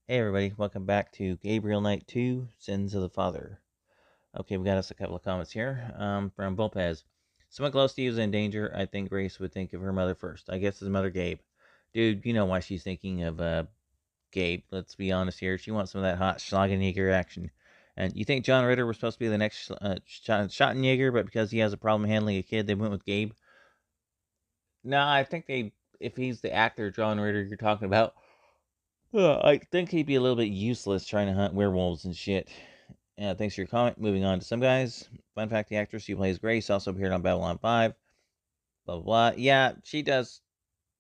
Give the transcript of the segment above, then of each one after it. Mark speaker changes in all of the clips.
Speaker 1: Hey everybody, welcome back to Gabriel Night 2, Sins of the Father. Okay, we got us a couple of comments here from Volpez. Someone close to you is in danger. I think Grace would think of her mother first. I guess his mother, Gabe. Dude, you know why she's thinking of Gabe. Let's be honest here. She wants some of that hot Schwarzenegger action. And you think John Ritter was supposed to be the next Schwarzenegger, but because he has a problem handling a kid, they went with Gabe? No, I think if he's the actor John Ritter you're talking about, I think he'd be a little bit useless trying to hunt werewolves and shit. Thanks for your comment. Moving on to some guys. Fun fact: the actress who plays Grace also appeared on Babylon 5. Blah blah blah. Yeah, she does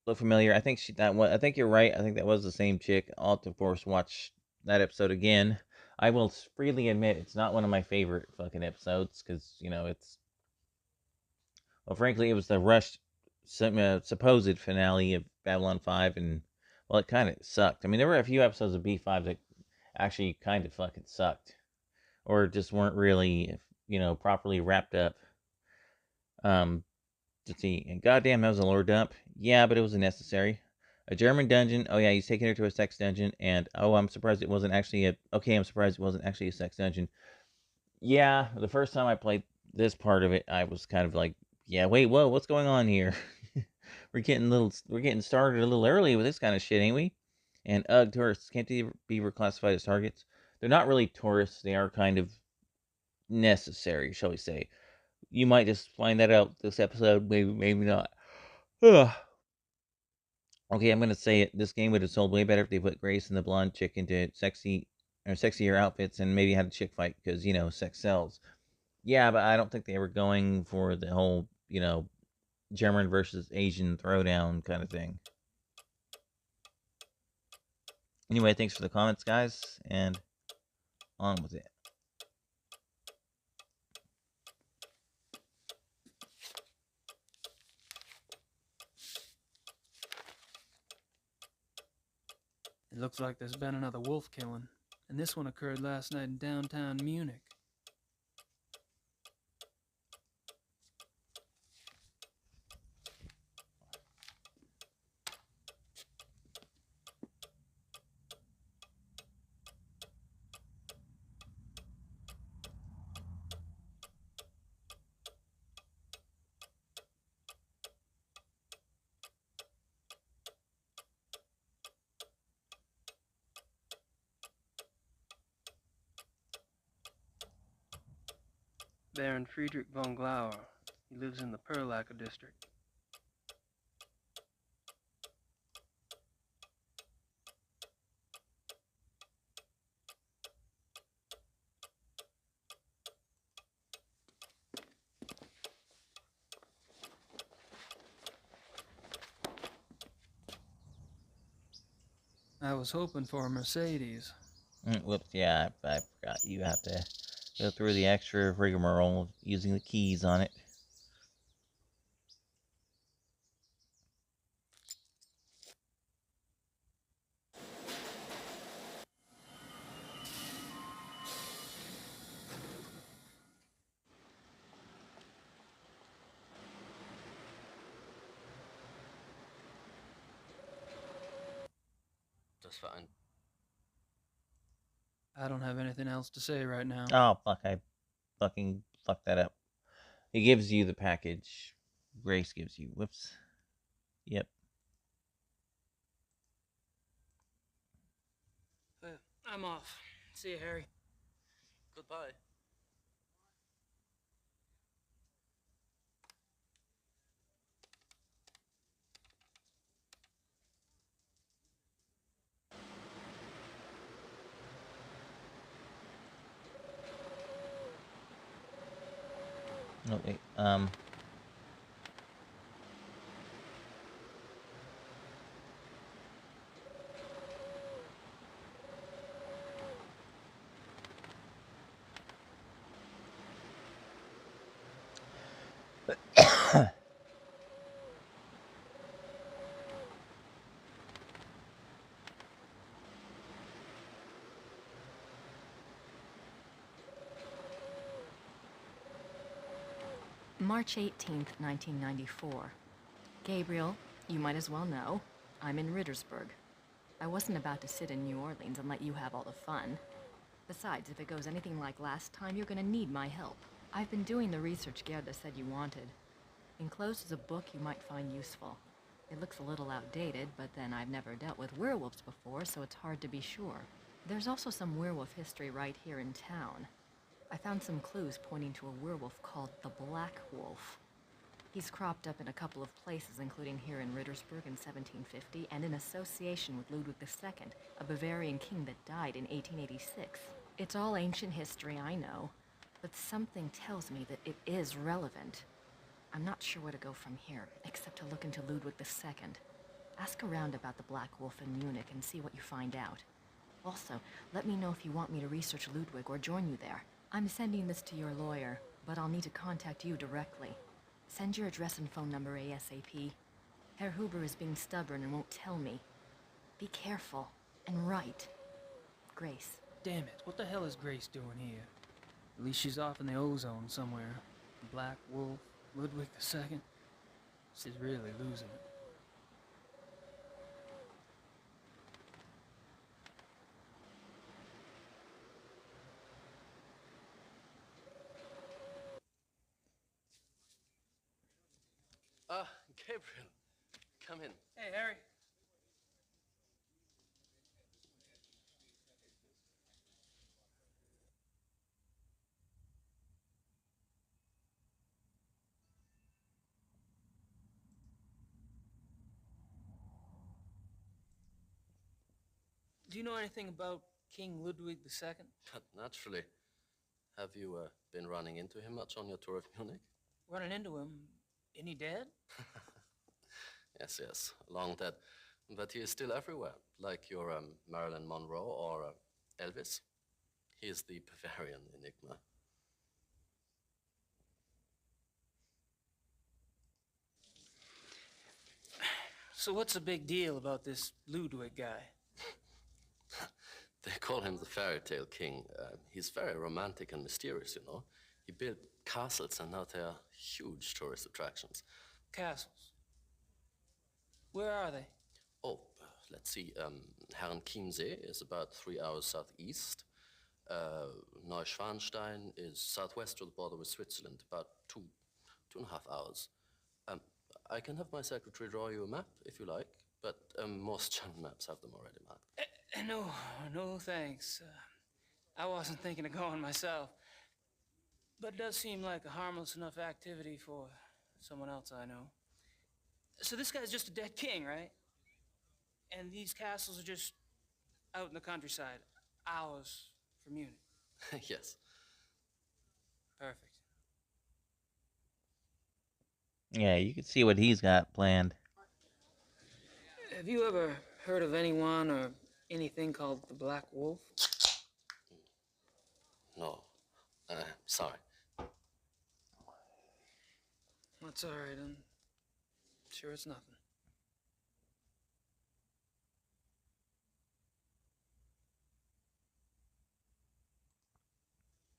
Speaker 1: look familiar. I think I think you're right. I think that was the same chick. I'll have to, of course, watch that episode again. I will freely admit it's not one of my favorite fucking episodes because it's, well, frankly, it was the rushed, supposed finale of Babylon 5, and well, it kind of sucked. I mean, there were a few episodes of B5 that actually kind of fucking sucked, or just weren't really, properly wrapped up. Um, let's see, and goddamn, that was a lore dump. Yeah, but it was necessary. A German dungeon. Oh yeah, he's taking her to a sex dungeon, and oh, I'm surprised it wasn't actually a. Okay, I'm surprised it wasn't actually a sex dungeon. Yeah, the first time I played this part of it, I was kind of like, yeah, wait, whoa, what's going on here? We're getting started a little early with this kind of shit, ain't we? And tourists can't they be reclassified as targets? They're not really tourists. They are kind of necessary, shall we say? You might just find that out this episode, maybe not. Ugh. Okay, I'm gonna say it. This game would have sold way better if they put Grace and the blonde chick into sexier outfits and maybe had a chick fight because sex sells. Yeah, but I don't think they were going for the whole German versus Asian throwdown kind of thing. Anyway, thanks for the comments, guys, and on with it.
Speaker 2: It looks like there's been another wolf killing, and this one occurred last night in downtown Munich. Baron Friedrich von Glauer. He lives in the Perlacker district. I was hoping for a Mercedes.
Speaker 1: Whoops, yeah, I forgot. You have to go through the extra rigmarole of using the keys on it.
Speaker 3: Just fine.
Speaker 2: I don't have anything else to say right now.
Speaker 1: Oh, fuck, I fucking fucked that up. It gives you the package. Grace gives you. Whoops. Yep.
Speaker 2: I'm off. See you, Harry.
Speaker 3: Goodbye.
Speaker 1: Oh, wait.
Speaker 4: March 18th, 1994. Gabriel, you might as well know, I'm in Rittersburg.
Speaker 3: I wasn't about to sit in New Orleans and let you have all the fun. Besides, if it goes anything like last time, you're gonna need my help. I've been doing the research Gerda said you wanted. Enclosed is a book you might find useful. It looks a little outdated, but then I've never dealt with werewolves before, so it's hard to be sure. There's also some werewolf history right here in town. I found some clues pointing to a werewolf called the Black Wolf. He's cropped up in a couple of places, including here in Rittersburg in 1750, and in association with Ludwig II, a Bavarian king that died in 1886. It's all ancient history, I know, but something tells me that it is relevant. I'm not sure where to go from here, except to look into Ludwig II. Ask around about the Black Wolf in Munich and see what you find out. Also, let me know if you want me to research Ludwig or join you there. I'm sending this to your lawyer, but I'll need to contact you directly. Send your address and phone number ASAP. Herr Huber is being stubborn and won't tell me. Be careful and write. Grace.
Speaker 2: Damn it, what the hell is Grace doing here? At least she's off in the ozone somewhere. Black Wolf, Ludwig II. She's really losing it.
Speaker 4: Ah, Gabriel, come in.
Speaker 2: Hey, Harry. Do you know anything about King Ludwig II?
Speaker 4: But naturally. Have you been running into him much on your tour of Munich?
Speaker 2: Running into him. Isn't he dead?
Speaker 4: Yes, yes, long dead. But he is still everywhere, like your Marilyn Monroe or Elvis. He is the Bavarian enigma.
Speaker 2: So what's the big deal about this Ludwig guy?
Speaker 4: They call him the fairy tale king. He's very romantic and mysterious, you know. He built castles, and now they are huge tourist attractions.
Speaker 2: Castles. Where are they?
Speaker 4: Oh, let's see. Herrenchiemsee is about 3 hours southeast. Neuschwanstein is southwest of the border with Switzerland, about 2.5 hours. I can have my secretary draw you a map if you like, but most German maps have them already marked.
Speaker 2: No, thanks. I wasn't thinking of going myself. But it does seem like a harmless enough activity for someone else I know. So this guy's just a dead king, right? And these castles are just out in the countryside, hours from Munich.
Speaker 4: Yes.
Speaker 2: Perfect.
Speaker 1: Yeah, you can see what he's got planned.
Speaker 2: Have you ever heard of anyone or anything called the Black Wolf?
Speaker 4: No. Sorry.
Speaker 2: That's all right. I'm sure it's nothing.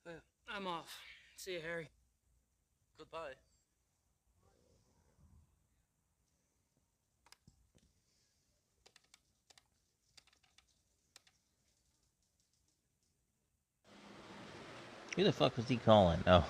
Speaker 2: Well, I'm off. See you, Harry.
Speaker 4: Goodbye.
Speaker 1: Who the fuck was he calling? Oh.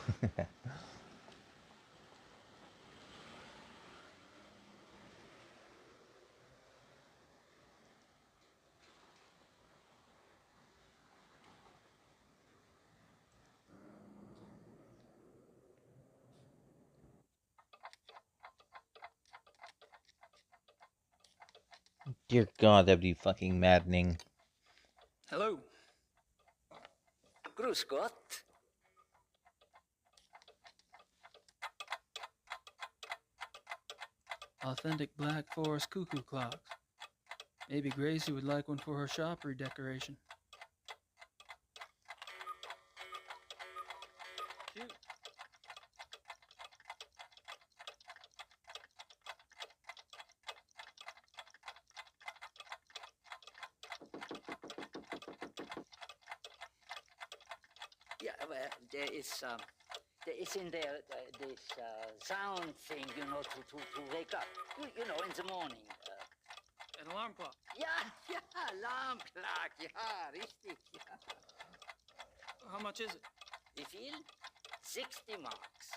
Speaker 1: Dear God, that'd be fucking maddening.
Speaker 2: Hello.
Speaker 5: Grüß Gott.
Speaker 2: Authentic Black Forest cuckoo clocks. Maybe Gracie would like one for her shop redecoration. Shoot.
Speaker 5: Yeah, well, there is in there this sound thing, you know, to wake up, you know, in the morning.
Speaker 2: An alarm clock.
Speaker 5: ja, Alarmklag, ja, richtig, ja.
Speaker 2: How much is it?
Speaker 5: Wie viel? 60 marks.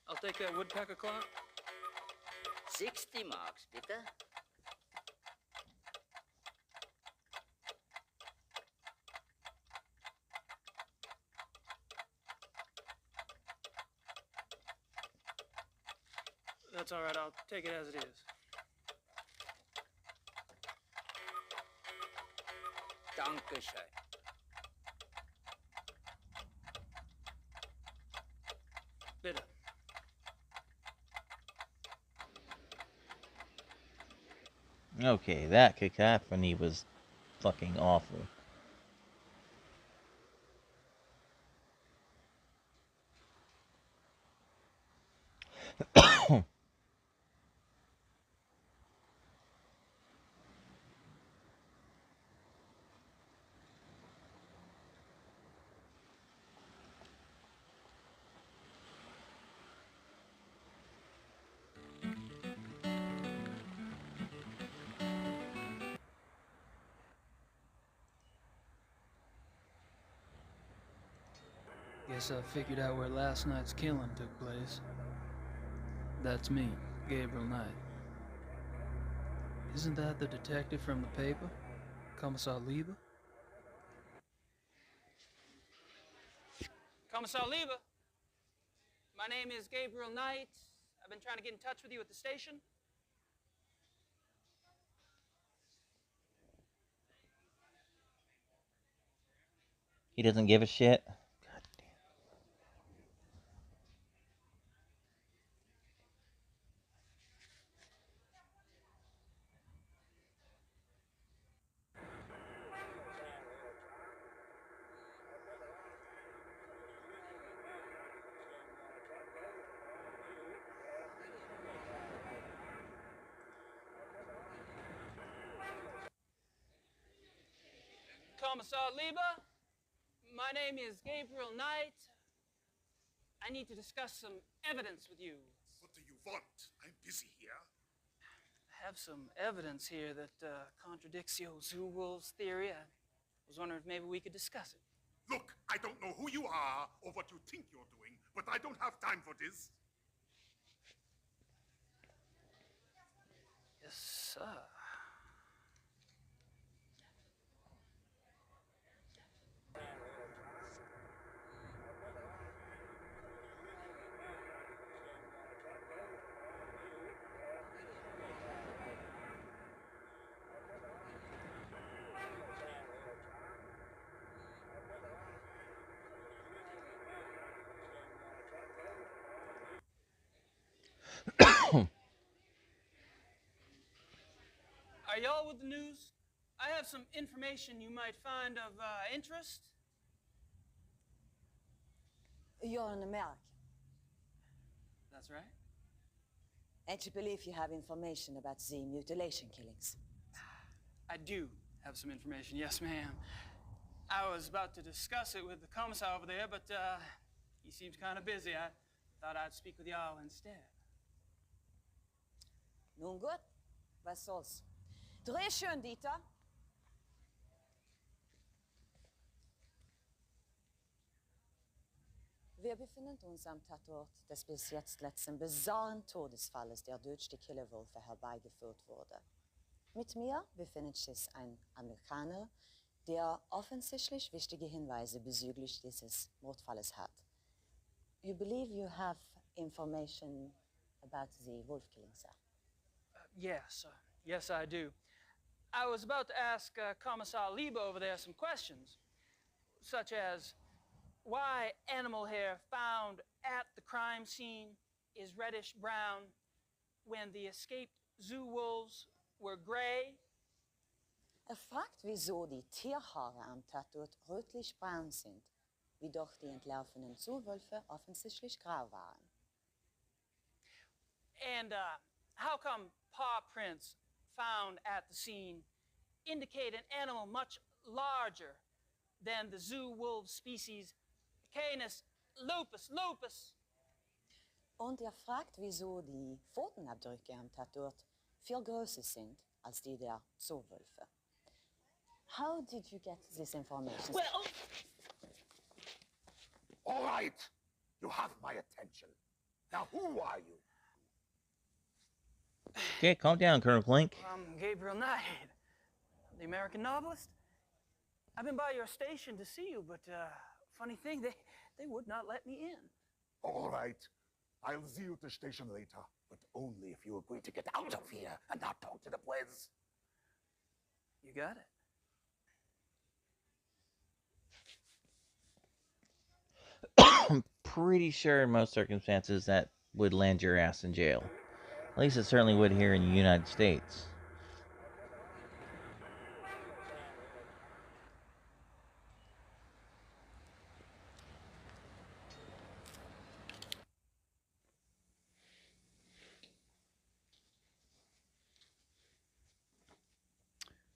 Speaker 2: I'll take that woodpecker clock.
Speaker 5: 60 marks, bitte.
Speaker 2: That's all right. I'll take it as it is.
Speaker 5: Dankeschön.
Speaker 2: Bitte.
Speaker 1: Okay, that cacophony was fucking awful.
Speaker 2: Guess I figured out where last night's killing took place. That's me, Gabriel Knight. Isn't that the detective from the paper? Commissar Lieber? Commissar Lieber! My name is Gabriel Knight. I've been trying to get in touch with you at the station.
Speaker 1: He doesn't give a shit.
Speaker 2: Commissar Lieber, my name is Gabriel Knight. I need to discuss some evidence with you.
Speaker 6: What do you want? I'm busy here.
Speaker 2: I have some evidence here that contradicts your zoo wolves theory. I was wondering if maybe we could discuss it.
Speaker 6: Look, I don't know who you are or what you think you're doing, but I don't have time for this.
Speaker 2: Yes, sir. Are y'all with the news? I have some information you might find of interest.
Speaker 7: You're an American,
Speaker 2: That's right.
Speaker 7: and you believe you have information about the mutilation killings.
Speaker 2: I do have some information, yes, ma'am. I was about to discuss it with the commissar over there, but he seems kind of busy. I thought I'd speak with y'all instead.
Speaker 7: Nun gut, was soll's. Dreh schön, Dieter. Wir befinden uns am Tatort des bis jetzt letzten bizarren Todesfalles, der durch die Killerwölfe herbeigeführt wurde. Mit mir befindet sich ein Amerikaner, der offensichtlich wichtige Hinweise bezüglich dieses Mordfalles hat. You believe you have information about the wolf killing, sir?
Speaker 2: Yes, I do. I was about to ask Commissar Lieber over there some questions, such as why animal hair found at the crime scene is reddish brown when the escaped zoo wolves were gray.
Speaker 7: Fragt, wieso die Tierhaare am Tatort rötlich-braun sind, wie doch die entlaufenen Zuwölfe offensichtlich grau waren.
Speaker 2: And how come paw prints found at the scene indicate an animal much larger than the zoo wolf species Canis lupus?
Speaker 7: Und fragt, wieso die Pfotenabdrücke am Tatort viel größer sind als die der Zoowölfe. How did you get this information?
Speaker 2: Well,
Speaker 6: All right. You have my attention. Now, who are you?
Speaker 1: Okay, calm down, Colonel Clink.
Speaker 2: I'm Gabriel Knight, the American novelist. I've been by your station to see you, but funny thing, they would not let me in.
Speaker 6: All right. I'll see you at the station later, but only if you agree to get out of here and not talk to the Pliz.
Speaker 2: You got it.
Speaker 1: I'm pretty sure in most circumstances that would land your ass in jail. At least it certainly would here in the United States.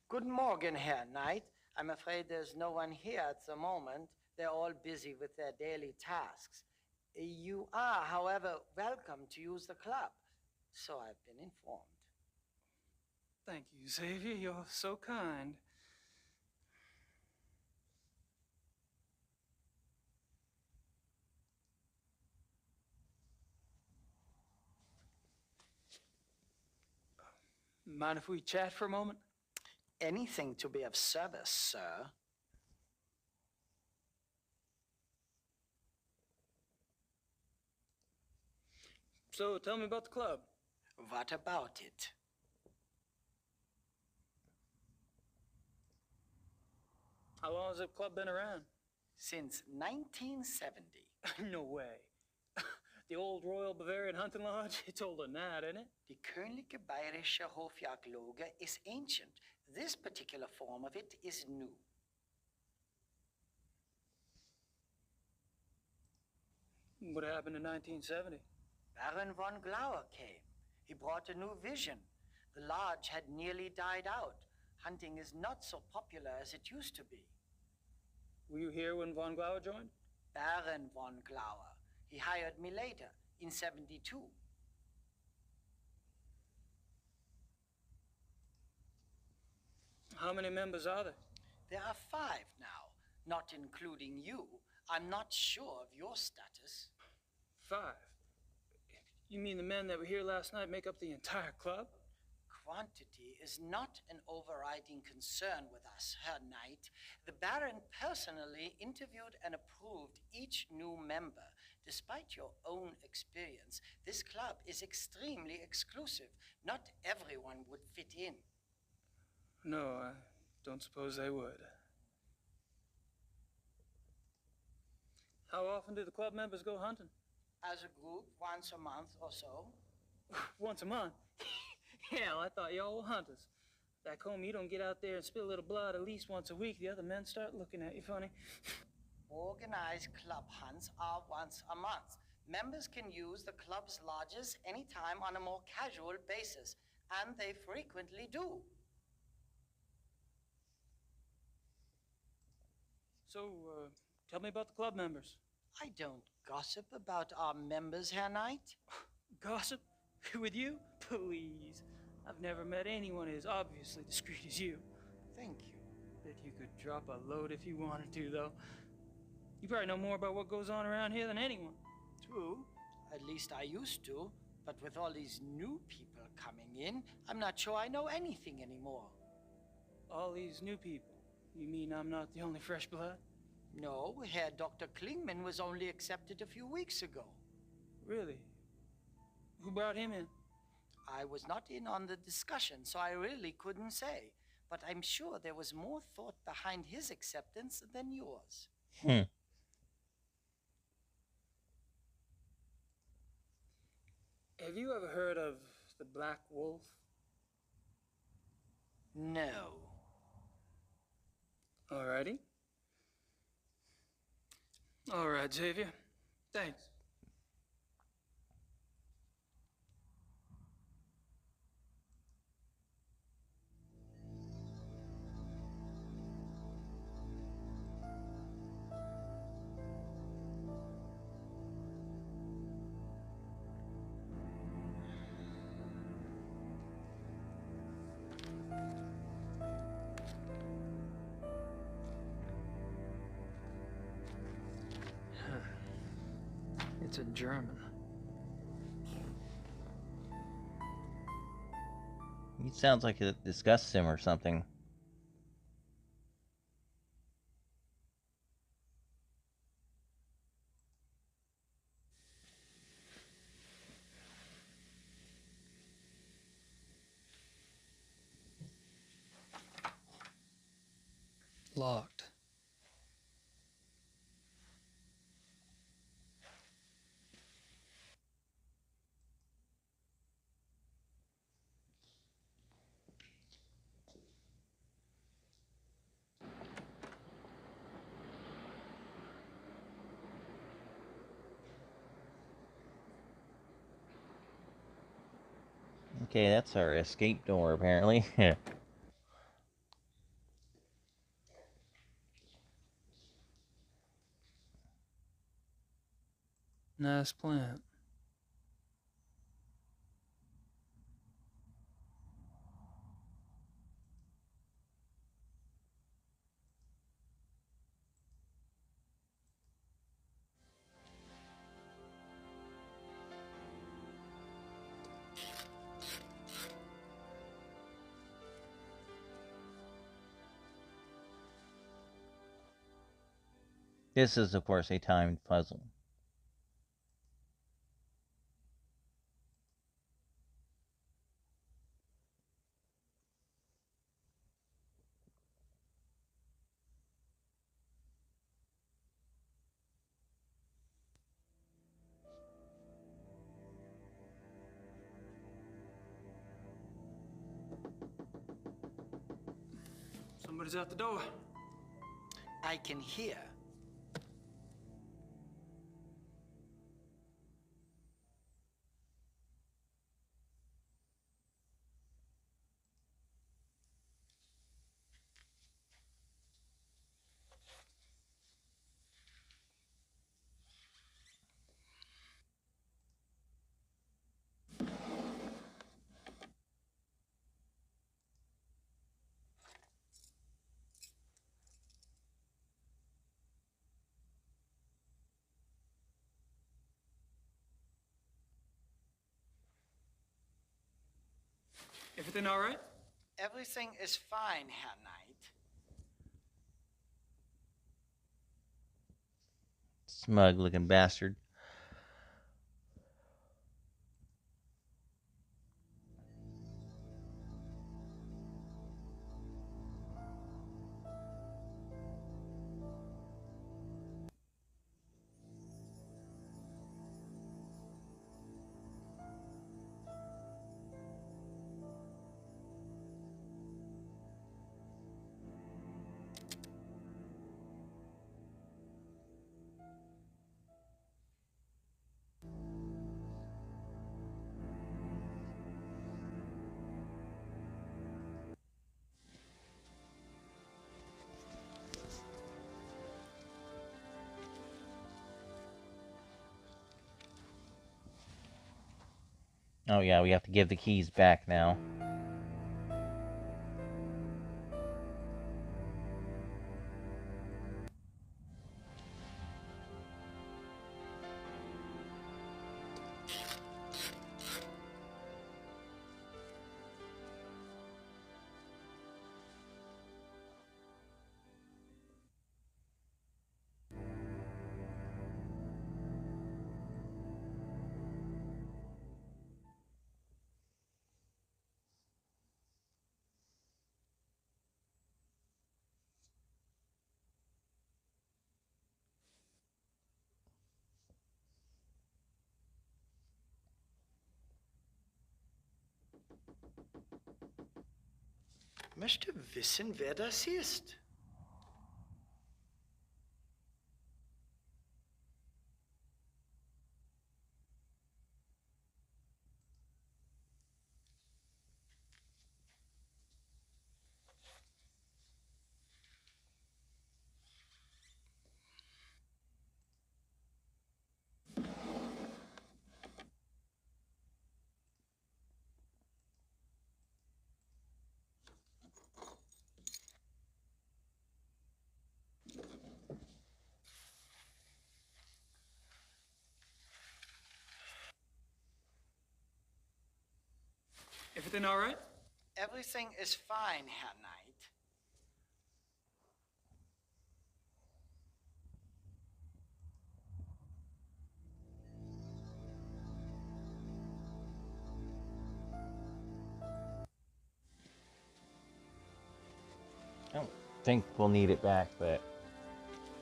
Speaker 8: Guten Morgen, Herr Knight. I'm afraid there's no one here at the moment. They're all busy with their daily tasks. You are, however, welcome to use the club. So I've been informed.
Speaker 2: Thank you, Xavier. You're so kind. Mind if we chat for a moment?
Speaker 8: Anything to be of service, sir.
Speaker 2: So tell me about the club.
Speaker 8: What about it?
Speaker 2: How long has the club been around?
Speaker 8: Since 1970.
Speaker 2: No way. The old Royal Bavarian Hunting Lodge? It's older than that, isn't it?
Speaker 8: Die Königliche Bayerische Hofjagdloge is ancient. This particular form of it is new.
Speaker 2: What happened in 1970?
Speaker 8: Baron von Glauer came. He brought a new vision. The lodge had nearly died out. Hunting is not so popular as it used to be.
Speaker 2: Were you here when von Glauer joined?
Speaker 8: Baron von Glauer. He hired me later, in 72.
Speaker 2: How many members are there?
Speaker 8: There are 5 now, not including you. I'm not sure of your status.
Speaker 2: 5? You mean the men that were here last night make up the entire club?
Speaker 8: Quantity is not an overriding concern with us, Herr Knight. The Baron personally interviewed and approved each new member. Despite your own experience, this club is extremely exclusive. Not everyone would fit in.
Speaker 2: No, I don't suppose they would. How often do the club members go hunting?
Speaker 8: As a group, once a month or so.
Speaker 2: Once a month? Hell, I thought y'all were hunters. Back home, you don't get out there and spill a little blood at least once a week. The other men start looking at you funny.
Speaker 8: Organized club hunts are once a month. Members can use the club's lodges anytime on a more casual basis, and they frequently do.
Speaker 2: So, tell me about the club members.
Speaker 8: I don't gossip about our members, Herr Knight.
Speaker 2: Gossip? With you? Please. I've never met anyone as obviously discreet as you.
Speaker 8: Thank you.
Speaker 2: Bet you could drop a load if you wanted to, though. You probably know more about what goes on around here than anyone.
Speaker 8: True. At least I used to. But with all these new people coming in, I'm not sure I know anything anymore.
Speaker 2: All these new people? You mean I'm not the only fresh blood?
Speaker 8: No, Herr Dr. Klingman was only accepted a few weeks ago.
Speaker 2: Really? Who brought him in?
Speaker 8: I was not in on the discussion, so I really couldn't say. But I'm sure there was more thought behind his acceptance than yours.
Speaker 2: Have you ever heard of the Black Wolf?
Speaker 8: No.
Speaker 2: Alrighty. All right, Xavier. Thanks. It's a German.
Speaker 1: He sounds like it disgusts him or something.
Speaker 2: Locked.
Speaker 1: Okay, that's our escape door, apparently.
Speaker 2: Nice plant.
Speaker 1: This is, of course, a timed puzzle.
Speaker 2: Somebody's at the door.
Speaker 8: I can hear.
Speaker 2: Everything all right?
Speaker 8: Everything is fine, Herr Knight.
Speaker 1: Smug looking bastard. Oh yeah, we have to give the keys back now.
Speaker 8: Möchte wissen, wer das ist.
Speaker 2: Everything all right?
Speaker 8: Everything is fine, Herr Knight.
Speaker 1: I don't think we'll need it back, but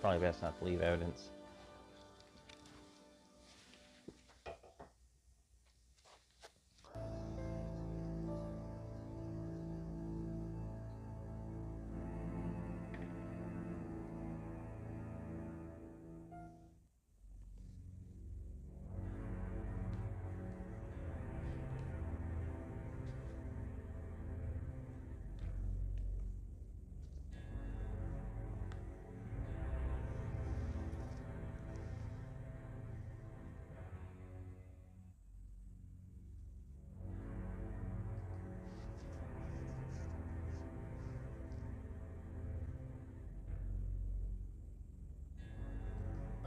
Speaker 1: probably best not to leave evidence.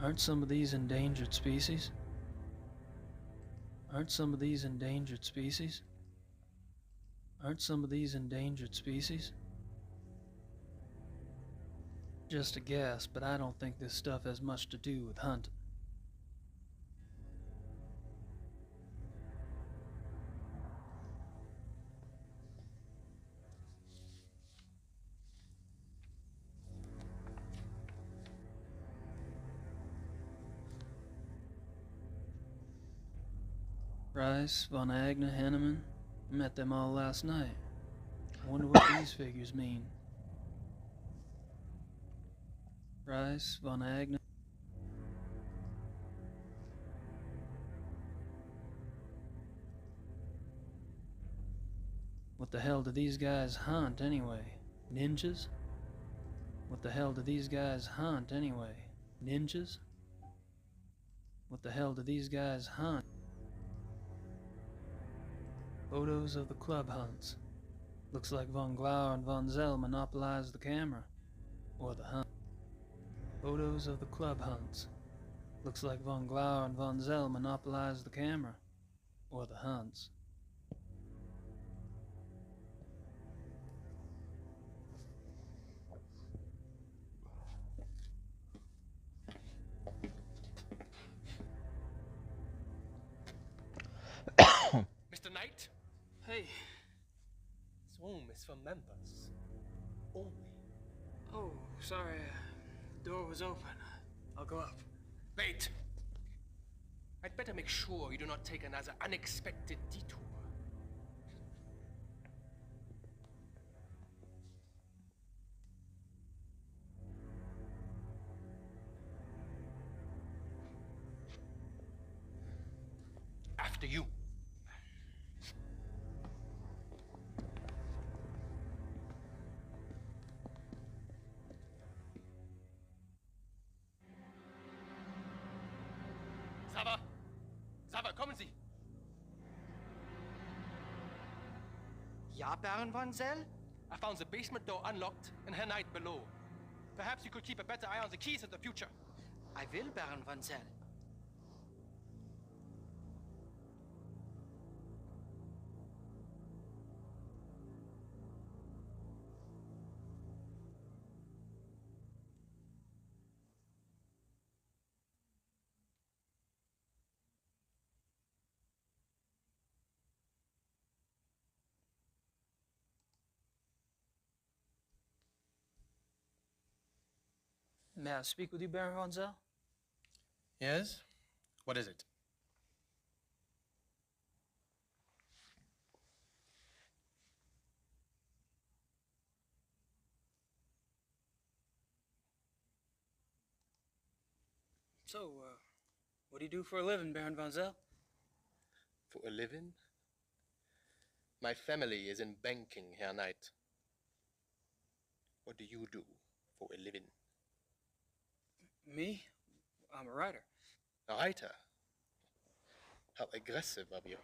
Speaker 2: Aren't some of these endangered species? Aren't some of these endangered species? Aren't some of these endangered species? Just a guess, but I don't think this stuff has much to do with hunting. Rice, Von Agner, Henneman. Met them all last night. I wonder what these figures mean. Rice, Von Agner. What the hell do these guys hunt anyway? Ninjas? What the hell do these guys hunt anyway? Ninjas? What the hell do these guys hunt? Photos of the club hunts. Looks like Von Glauer and Von Zell monopolized the camera. Or the hunt. Photos of the club hunts. Looks like Von Glauer and Von Zell monopolized the camera. Or the hunts.
Speaker 9: Mr. Knight,
Speaker 2: Hey.
Speaker 9: this room is for members only.
Speaker 2: Oh, sorry. The door was open. I'll go up.
Speaker 9: Wait! I'd better make sure you do not take another unexpected detour. After you. Sava, kommen Sie!
Speaker 8: Ja, Baron Von Zell?
Speaker 9: I found the basement door unlocked and Herr Knight below. Perhaps you could keep a better eye on the keys in the future.
Speaker 8: I will, Baron Von Zell.
Speaker 2: May I speak with you, Baron Von Zell?
Speaker 9: Yes? What is it?
Speaker 2: So, what do you do for a living, Baron Von Zell?
Speaker 9: For a living? My family is in banking, Herr Knight. What do you do for a living?
Speaker 2: Me? I'm a writer.
Speaker 9: A writer? How aggressive of you.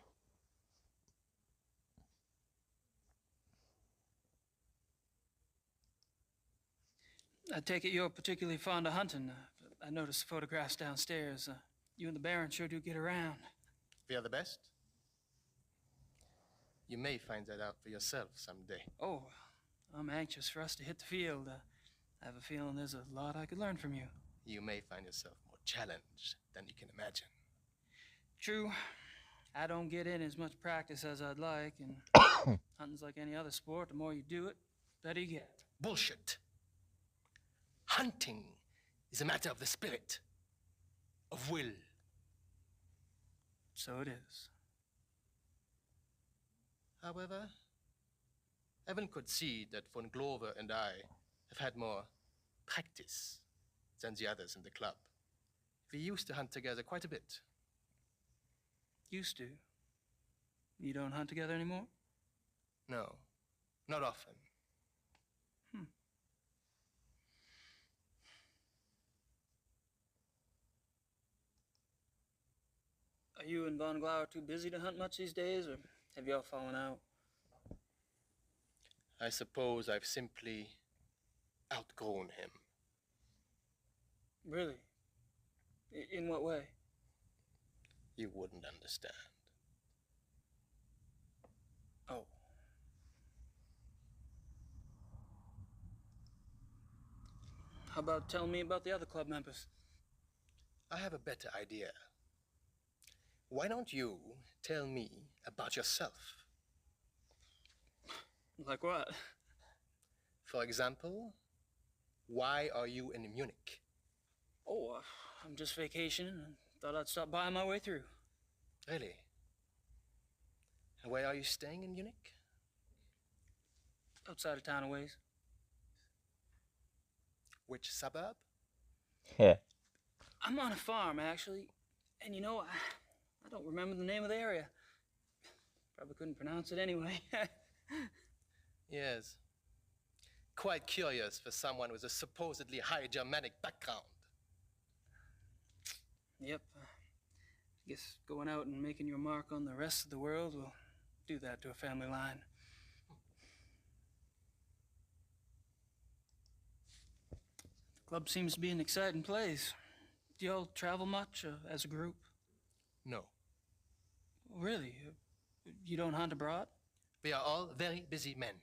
Speaker 2: I take it you're particularly fond of hunting. I noticed the photographs downstairs. You and the Baron sure do get around.
Speaker 9: We are the best? You may find that out for yourself someday.
Speaker 2: Oh, I'm anxious for us to hit the field. I have a feeling there's a lot I could learn from you.
Speaker 9: You may find yourself more challenged than you can imagine.
Speaker 2: True. I don't get in as much practice as I'd like, and hunting's like any other sport. The more you do it, the better you get.
Speaker 9: Bullshit. Hunting is a matter of the spirit, of will.
Speaker 2: So it is.
Speaker 9: However, Evan could see that von Glover and I have had more practice than the others in the club. We used to hunt together quite a bit.
Speaker 2: Used to. You don't hunt together anymore?
Speaker 9: No, not often.
Speaker 2: Are you and Von Glauer too busy to hunt much these days, or have y'all fallen out?
Speaker 9: I suppose I've simply outgrown him.
Speaker 2: Really? In what way?
Speaker 9: You wouldn't understand.
Speaker 2: Oh. How about telling me about the other club members?
Speaker 9: I have a better idea. Why don't you tell me about yourself?
Speaker 2: Like what?
Speaker 9: For example, why are you in Munich?
Speaker 2: Oh, I'm just vacationing and thought I'd stop by on my way through.
Speaker 9: Really? And where are you staying in Munich?
Speaker 2: Outside of town a ways.
Speaker 9: Which suburb?
Speaker 1: Yeah.
Speaker 2: I'm on a farm, actually. And you know, I don't remember the name of the area. Probably couldn't pronounce it anyway.
Speaker 9: Yes. Quite curious for someone with a supposedly high Germanic background.
Speaker 2: Yep. I guess going out and making your mark on the rest of the world will do that to a family line. The club seems to be an exciting place. Do y'all travel much as a group?
Speaker 9: No.
Speaker 2: Really? You don't hunt abroad?
Speaker 9: We are all very busy men.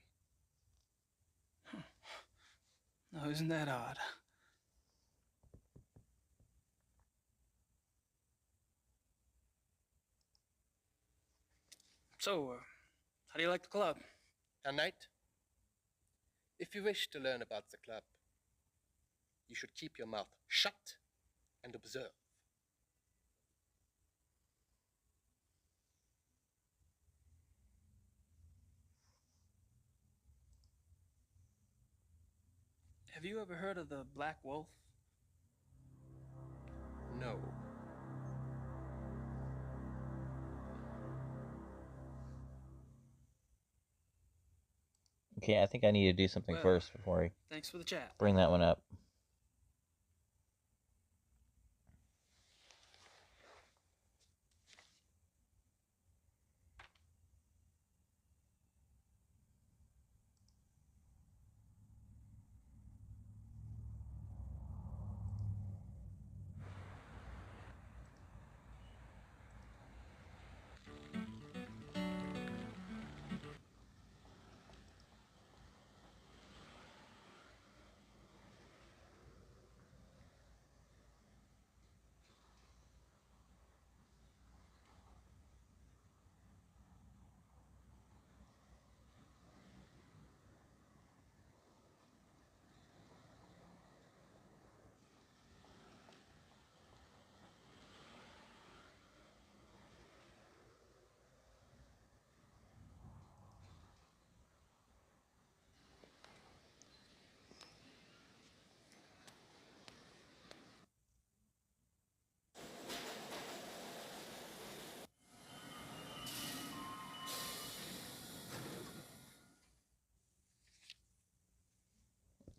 Speaker 2: No, isn't that odd? So, how do you like the club?
Speaker 9: Herr Knight, if you wish to learn about the club, you should keep your mouth shut and observe.
Speaker 2: Have you ever heard of the Black Wolf?
Speaker 9: No.
Speaker 1: Okay, I think I need to do something
Speaker 2: Well,
Speaker 1: first before I
Speaker 2: Thanks for the chat.
Speaker 1: bring that one up.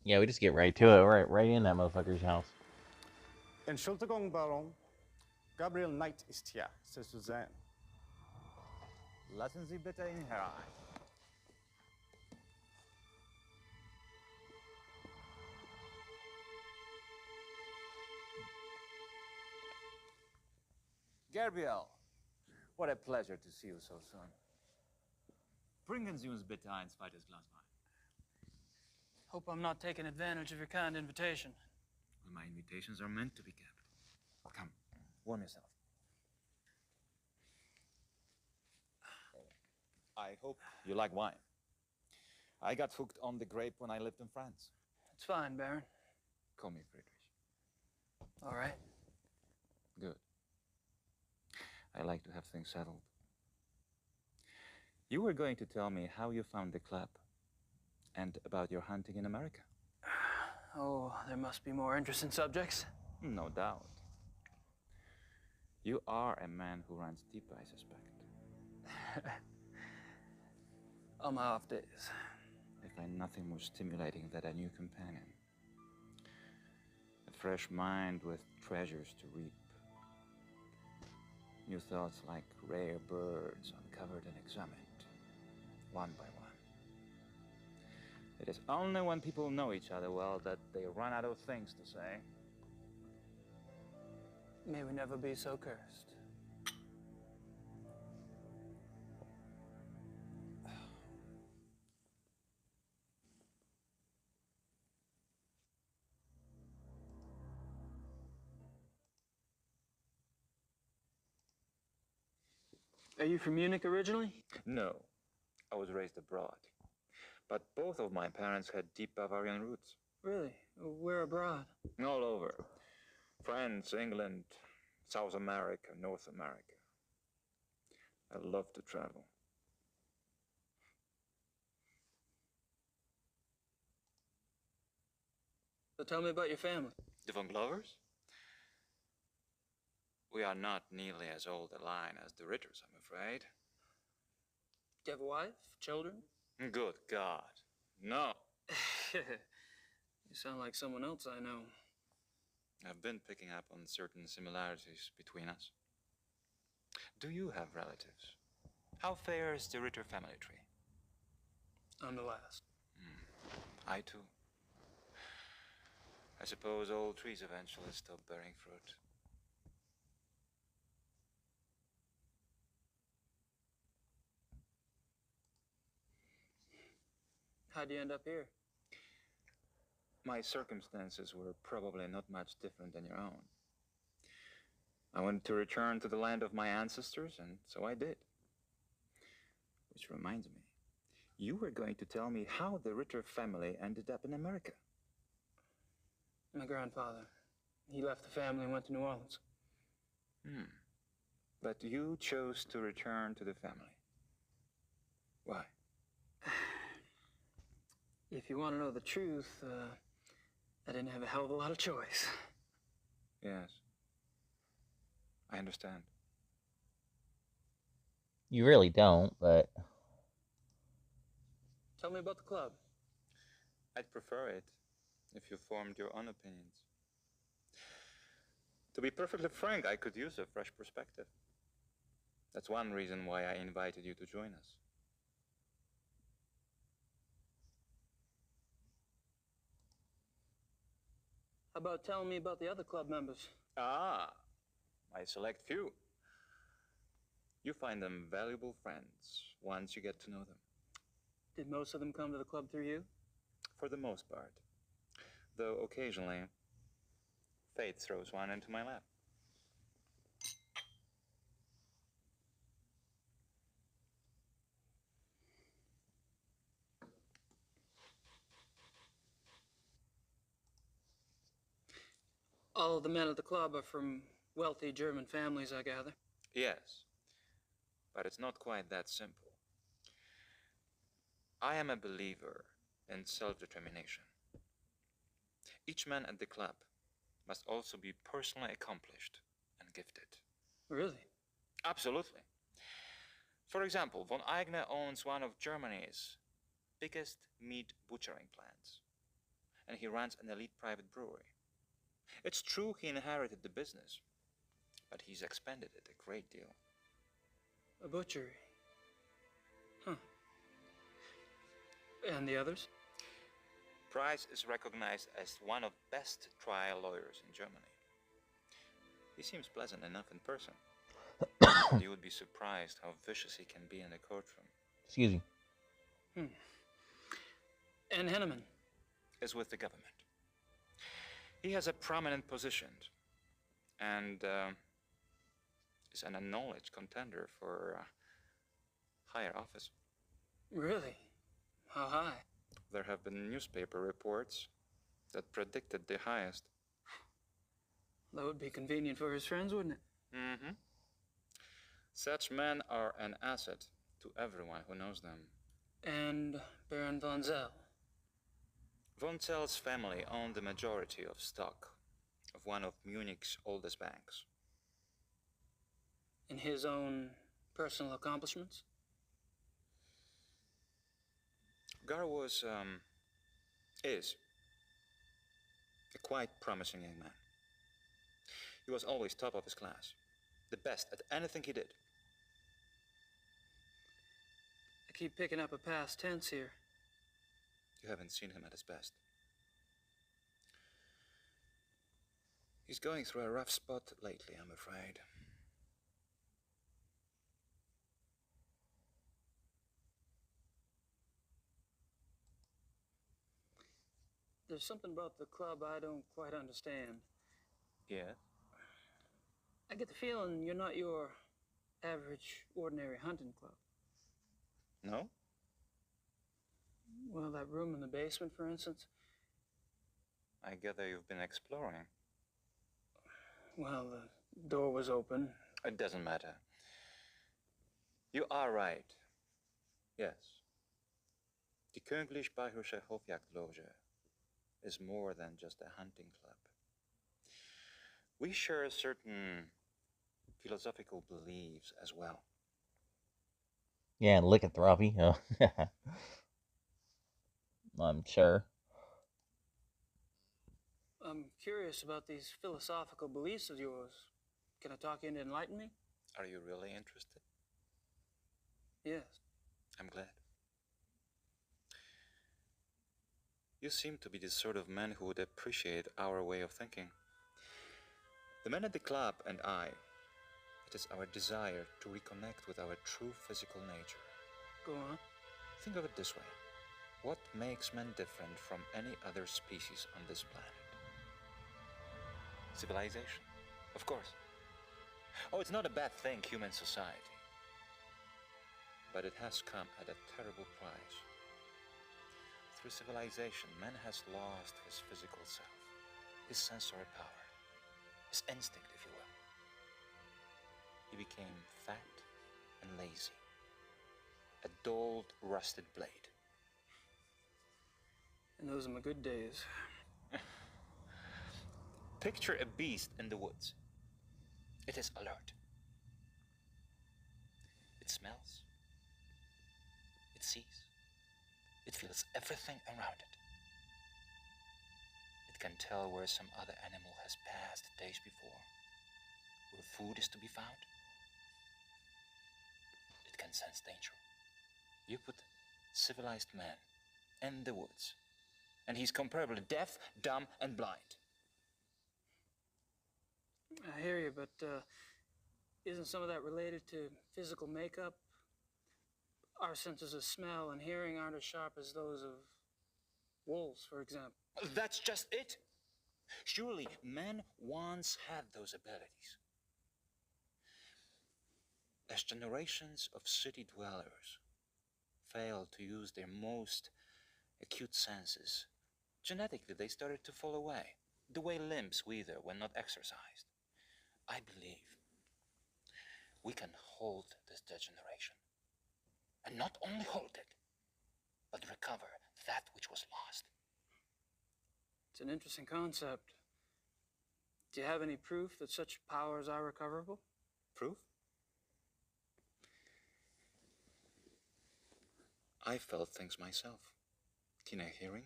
Speaker 1: Yeah, we just get right to it. Right in that motherfucker's house.
Speaker 10: Entschuldigung, Baron. Gabriel Knight ist hier, c'est Suzanne. Lassen Sie bitte ihn herein. Gabriel, what a pleasure to see you so soon.
Speaker 11: Bringen Sie uns bitte ein zweites Glas Wein.
Speaker 2: Hope I'm not taking advantage of your kind invitation.
Speaker 11: Well, my invitations are meant to be kept. Come, warm yourself. I hope you like wine. I got hooked on the grape when I lived in France.
Speaker 2: It's fine, Baron.
Speaker 11: Call me Friedrich.
Speaker 2: All right.
Speaker 11: Good. I like to have things settled. You were going to tell me how you found the club and about your hunting in America.
Speaker 2: Oh, there must be more interesting subjects.
Speaker 11: No doubt. You are a man who runs deep, I suspect.
Speaker 2: On my off days.
Speaker 11: I find nothing more stimulating than a new companion. A fresh mind with treasures to reap. New thoughts like rare birds uncovered and examined, one by one. It is only when people know each other well that they run out of things to say.
Speaker 2: May we never be so cursed. Are you from Munich originally?
Speaker 11: No, I was raised abroad. But both of my parents had deep Bavarian roots.
Speaker 2: Really? Where abroad?
Speaker 11: All over. France, England, South America, North America. I love to travel.
Speaker 2: So tell me about your family.
Speaker 11: The Von Glovers? We are not nearly as old a line as the Ritters, I'm afraid.
Speaker 2: Do you have a wife? Children?
Speaker 11: Good God, no.
Speaker 2: You sound like someone else I know.
Speaker 11: I've been picking up on certain similarities between us. Do you have relatives? How fares the Ritter family tree?
Speaker 2: I'm the last.
Speaker 11: I too. I suppose all trees eventually stop bearing fruit.
Speaker 2: How'd you end up here?
Speaker 11: My circumstances were probably not much different than your own. I wanted to return to the land of my ancestors, and so I did. Which reminds me, you were going to tell me how the Ritter family ended up in America.
Speaker 2: My grandfather. He left the family and went to New Orleans.
Speaker 11: But you chose to return to the family. Why?
Speaker 2: If you want to know the truth, I didn't have a hell of a lot of choice.
Speaker 11: Yes. I understand.
Speaker 1: You really don't, but
Speaker 2: Tell me about the club.
Speaker 11: I'd prefer it if you formed your own opinions. To be perfectly frank, I could use a fresh perspective. That's one reason why I invited you to join us.
Speaker 2: How about telling me about the other club members?
Speaker 11: Ah, my select few. You find them valuable friends once you get to know them.
Speaker 2: Did most of them come to the club through you?
Speaker 11: For the most part. Though occasionally, fate throws one into my lap.
Speaker 2: All of the men at the club are from wealthy German families, I gather.
Speaker 11: Yes, but it's not quite that simple. I am a believer in self-determination. Each man at the club must also be personally accomplished and gifted.
Speaker 2: Really?
Speaker 11: Absolutely. For example, von Eigner owns one of Germany's biggest meat butchering plants, and he runs an elite private brewery. It's true he inherited the business, but he's expanded it a great deal.
Speaker 2: A butchery. Huh. And the others?
Speaker 11: Price is recognized as one of the best trial lawyers in Germany. He seems pleasant enough in person. You would be surprised how vicious he can be in the courtroom.
Speaker 1: excuse me.
Speaker 2: Hmm. And Henneman?
Speaker 11: Is with the government. He has a prominent position and is an acknowledged contender for higher office.
Speaker 2: Really? How high?
Speaker 11: There have been newspaper reports that predicted the highest.
Speaker 2: That would be convenient for his friends, wouldn't it?
Speaker 11: Mm-hmm. Such men are an asset to everyone who knows them.
Speaker 2: And Baron von Zell?
Speaker 11: Von Zell's family owned the majority of stock of one of Munich's oldest banks.
Speaker 2: In his own personal accomplishments?
Speaker 11: Gar is a quite promising young man. He was always top of his class, the best at anything he did.
Speaker 2: I keep picking up a past tense here.
Speaker 11: You haven't seen him at his best. He's going through a rough spot lately, I'm afraid.
Speaker 2: There's something about the club I don't quite understand.
Speaker 11: Yeah?
Speaker 2: I get the feeling you're not your average, ordinary hunting club.
Speaker 11: No?
Speaker 2: Well, that room in the basement, for instance.
Speaker 11: I gather you've been exploring.
Speaker 2: Well, the door was open.
Speaker 11: It doesn't matter. You are right. Yes. Die Königlich Bayerische Hofjagdloge is more than just a hunting club. We share certain philosophical beliefs as well.
Speaker 1: Yeah, lycanthropy. Oh. I'm sure.
Speaker 2: I'm curious about these philosophical beliefs of yours. Can I talk you into enlighten me?
Speaker 11: Are you really interested?
Speaker 2: Yes.
Speaker 11: I'm glad. You seem to be the sort of man who would appreciate our way of thinking. The men at the club and I, it is our desire to reconnect with our true physical nature.
Speaker 2: Go on.
Speaker 11: Think of it this way. What makes men different from any other species on this planet? Civilization, of course. Oh, it's not a bad thing, human society. But it has come at a terrible price. Through civilization, man has lost his physical self, his sensory power, his instinct, if you will. He became fat and lazy, a dulled, rusted blade.
Speaker 2: And those are my good days.
Speaker 11: Picture a beast in the woods. It is alert. It smells. It sees. It feels everything around it. It can tell where some other animal has passed days before, where food is to be found. It can sense danger. You put civilized man in the woods, and he's comparably deaf, dumb, and blind.
Speaker 2: I hear you, but isn't some of that related to physical makeup? Our senses of smell and hearing aren't as sharp as those of wolves, for example.
Speaker 11: That's just it. Surely men once had those abilities. As generations of city dwellers failed to use their most acute senses, genetically they started to fall away, the way limbs wither when not exercised. I believe we can hold this degeneration. And not only hold it, but recover that which was lost.
Speaker 2: It's an interesting concept. Do you have any proof that such powers are recoverable?
Speaker 11: Proof? I felt things myself. Keener hearing,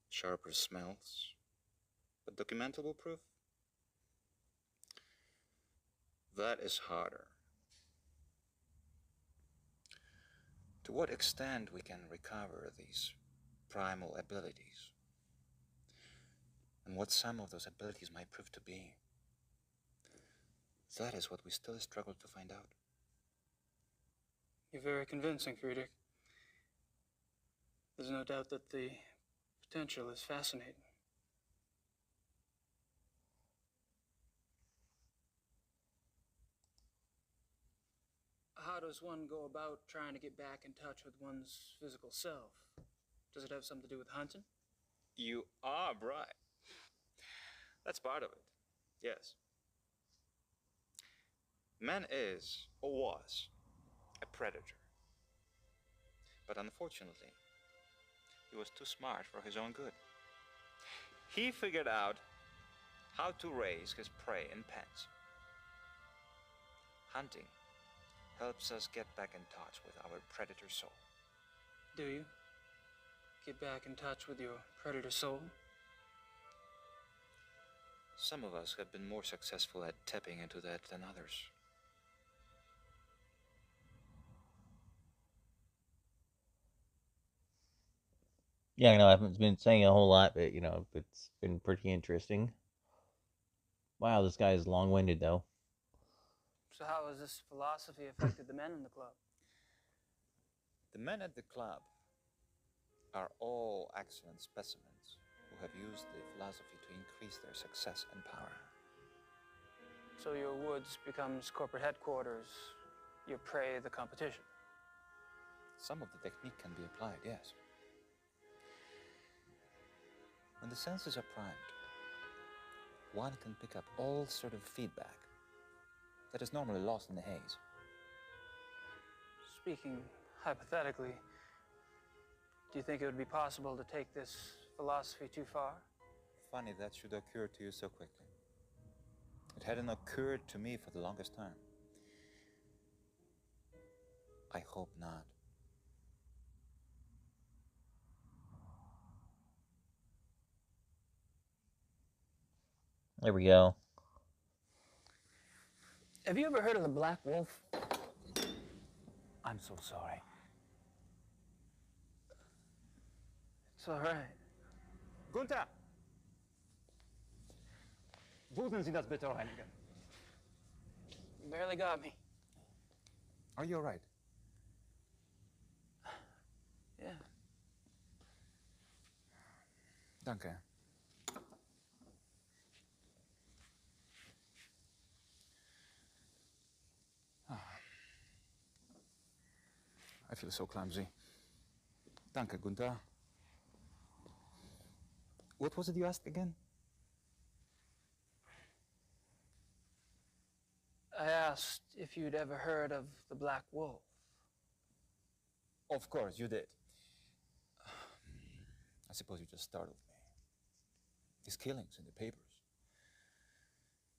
Speaker 11: sharper smells, but documentable proof? That is harder. To what extent we can recover these primal abilities, and what some of those abilities might prove to be, that is what we still struggle to find out.
Speaker 2: You're very convincing, Friedrich. There's no doubt that the potential is fascinating. How does one go about trying to get back in touch with one's physical self? Does it have something to do with hunting?
Speaker 11: You are right. That's part of it. Yes. Man is, or was, a predator. But unfortunately, he was too smart for his own good. He figured out how to raise his prey in pens. Hunting helps us get back in touch with our predator soul.
Speaker 2: Do you? Get back in touch with your predator soul?
Speaker 11: Some of us have been more successful at tapping into that than others.
Speaker 1: Yeah, I know I haven't been saying a whole lot, but it's been pretty interesting. Wow, this guy is long-winded though.
Speaker 2: So how has this philosophy affected the men in the club?
Speaker 11: The men at the club are all excellent specimens who have used the philosophy to increase their success and power.
Speaker 2: So your woods becomes corporate headquarters, your prey the competition.
Speaker 11: Some of the technique can be applied, yes. When the senses are primed, one can pick up all sort of feedback that is normally lost in the haze.
Speaker 2: Speaking hypothetically, do you think it would be possible to take this philosophy too far?
Speaker 11: Funny that should occur to you so quickly. It hadn't occurred to me for the longest time. I hope not.
Speaker 1: There we go.
Speaker 2: Have you ever heard of the Black Wolf?
Speaker 6: I'm so sorry.
Speaker 2: It's all right.
Speaker 10: Gunther! Würden Sie das bitte reinigen?
Speaker 2: You barely got me.
Speaker 11: Are you all right?
Speaker 2: Yeah.
Speaker 11: Danke. I feel so clumsy. Danke, Gunther. What was it you asked again?
Speaker 2: I asked if you'd ever heard of the Black Wolf.
Speaker 11: Of course, you did. I suppose you just startled me. These killings in the papers,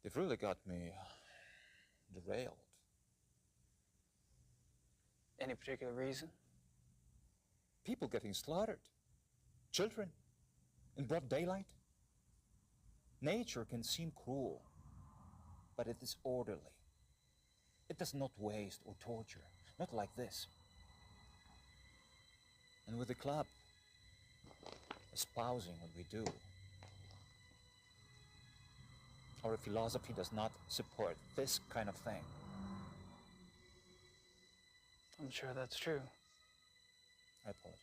Speaker 11: they've really got me derailed.
Speaker 2: Any particular reason?
Speaker 11: People getting slaughtered. Children in broad daylight. Nature can seem cruel, but it is orderly. It does not waste or torture, not like this. And with the club espousing what we do, our philosophy does not support this kind of thing.
Speaker 2: I'm sure that's true.
Speaker 11: I apologize.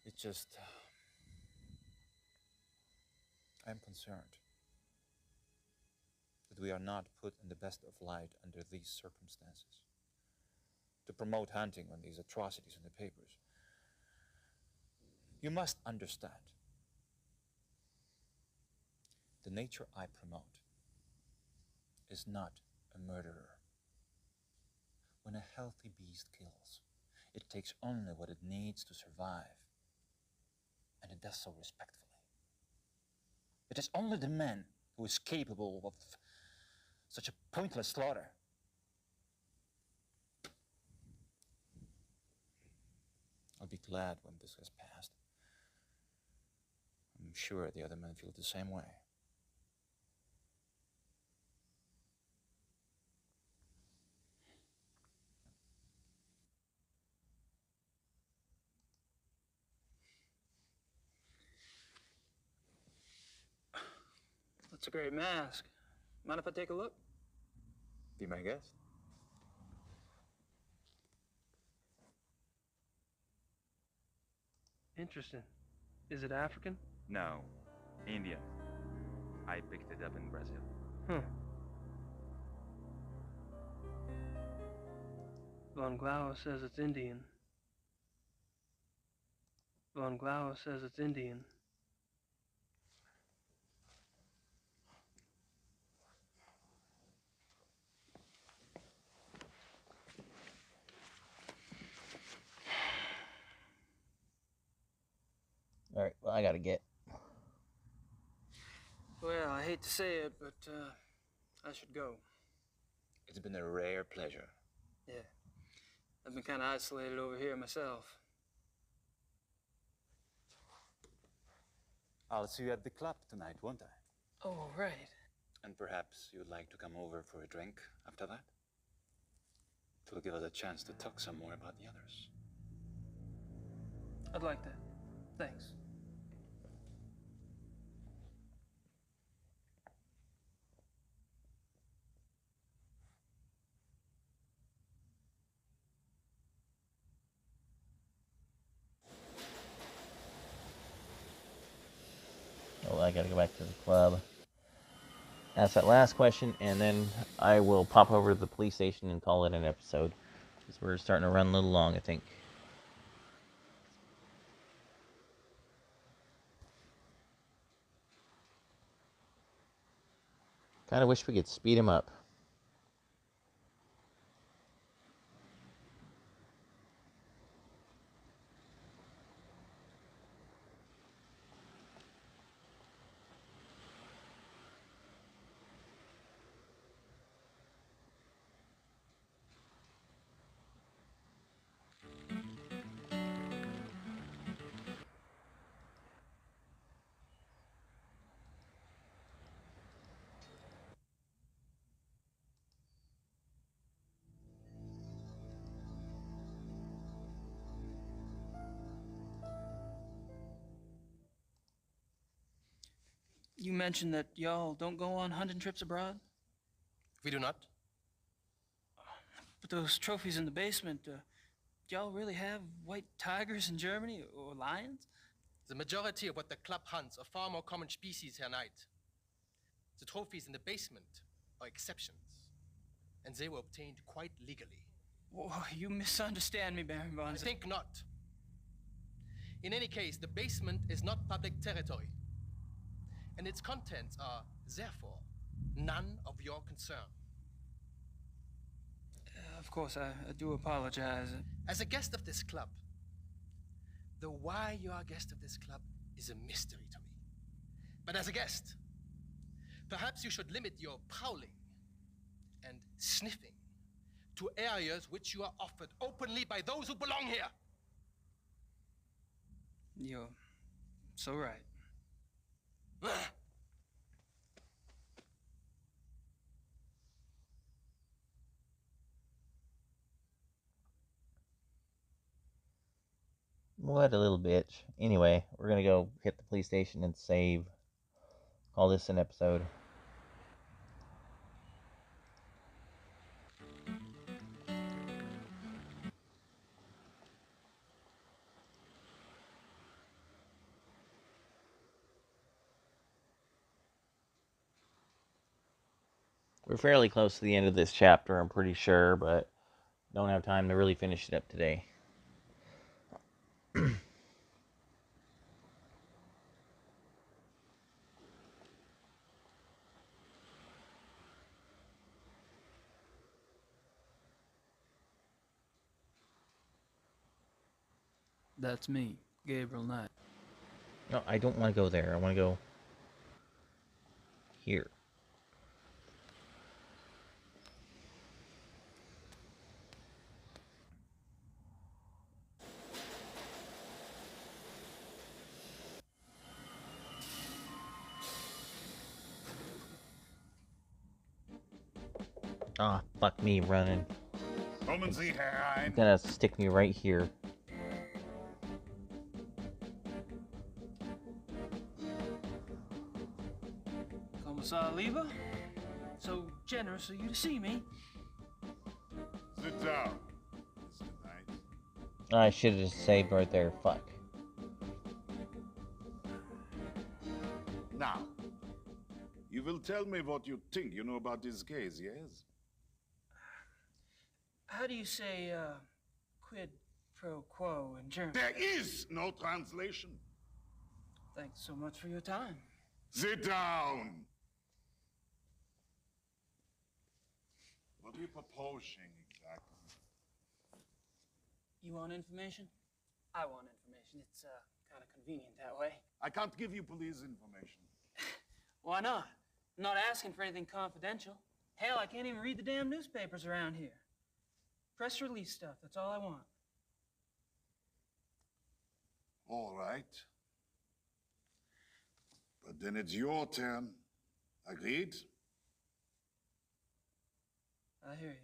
Speaker 11: It's just, I'm concerned that we are not put in the best of light under these circumstances. To promote hunting on these atrocities in the papers, you must understand the nature I promote is not a murderer. When a healthy beast kills, it takes only what it needs to survive, and it does so respectfully. It is only the man who is capable of such a pointless slaughter. I'll be glad when this has passed. I'm sure the other men feel the same way.
Speaker 2: That's a great mask. Mind if I take a look?
Speaker 11: Be my guest.
Speaker 2: Interesting. Is it African?
Speaker 11: No, Indian. I picked it up in Brazil.
Speaker 2: Huh. Von Glauer says it's Indian. Von Glauer says it's Indian.
Speaker 1: Alright, well, I gotta get.
Speaker 2: Well, I hate to say it, but I should go.
Speaker 11: It's been a rare pleasure.
Speaker 2: Yeah. I've been kind of isolated over here myself.
Speaker 6: I'll see you at the club tonight, won't I?
Speaker 2: Oh, right.
Speaker 11: And perhaps you'd like to come over for a drink after that? It'll give us a chance to talk some more about the others.
Speaker 2: I'd like that. Thanks.
Speaker 1: Oh, I gotta go back to the club. Ask that last question, and then I will pop over to the police station and call it an episode. Because we're starting to run a little long, I think. Kind of wish we could speed him up.
Speaker 2: You mentioned that y'all don't go on hunting trips abroad?
Speaker 9: We do not.
Speaker 2: But those trophies in the basement, do y'all really have white tigers in Germany or lions?
Speaker 9: The majority of what the club hunts are far more common species, Herr Knight. The trophies in the basement are exceptions, and they were obtained quite legally.
Speaker 2: Oh, you misunderstand me, Baron von.
Speaker 9: I think not. In any case, the basement is not public territory, and its contents are, therefore, none of your concern.
Speaker 2: Of course, I do apologize.
Speaker 9: As a guest of this club, the why you are a guest of this club is a mystery to me. But as a guest, perhaps you should limit your prowling and sniffing to areas which you are offered openly by those who belong here.
Speaker 2: You're so right.
Speaker 1: What a little bitch. Anyway, we're gonna go hit the police station and save. Call this an episode. We're fairly close to the end of this chapter, I'm pretty sure, but don't have time to really finish it up today.
Speaker 2: That's me, Gabriel Knight.
Speaker 1: No, I don't want to go there. I want to go here. Ah, fuck me running.
Speaker 6: Kommen Sie herein.
Speaker 1: It's gonna stick me right here.
Speaker 2: Commissar Lieber? So generous of you to see me.
Speaker 6: Sit down, Mr. Knight.
Speaker 1: I should have just saved right there. Fuck.
Speaker 6: You will tell me what you think you know about this case, yes?
Speaker 2: How do you say, quid pro quo in German?
Speaker 6: There is no translation.
Speaker 2: Thanks so much for your time.
Speaker 6: Sit down. What are you proposing exactly?
Speaker 2: You want information? I want information. It's, kind of convenient that way.
Speaker 6: I can't give you police information.
Speaker 2: Why not? I'm not asking for anything confidential. Hell, I can't even read the damn newspapers around here. Press release stuff, that's all I want.
Speaker 6: All right. But then it's your turn. Agreed?
Speaker 2: I hear you.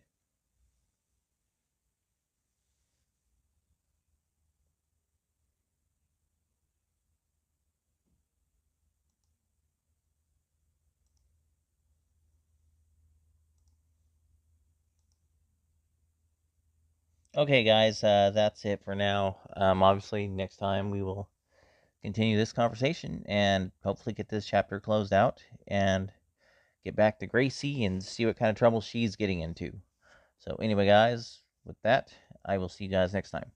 Speaker 1: Okay, guys, that's it for now. Obviously, next time we will continue this conversation and hopefully get this chapter closed out and get back to Gracie and see what kind of trouble she's getting into. So, anyway, guys, with that, I will see you guys next time.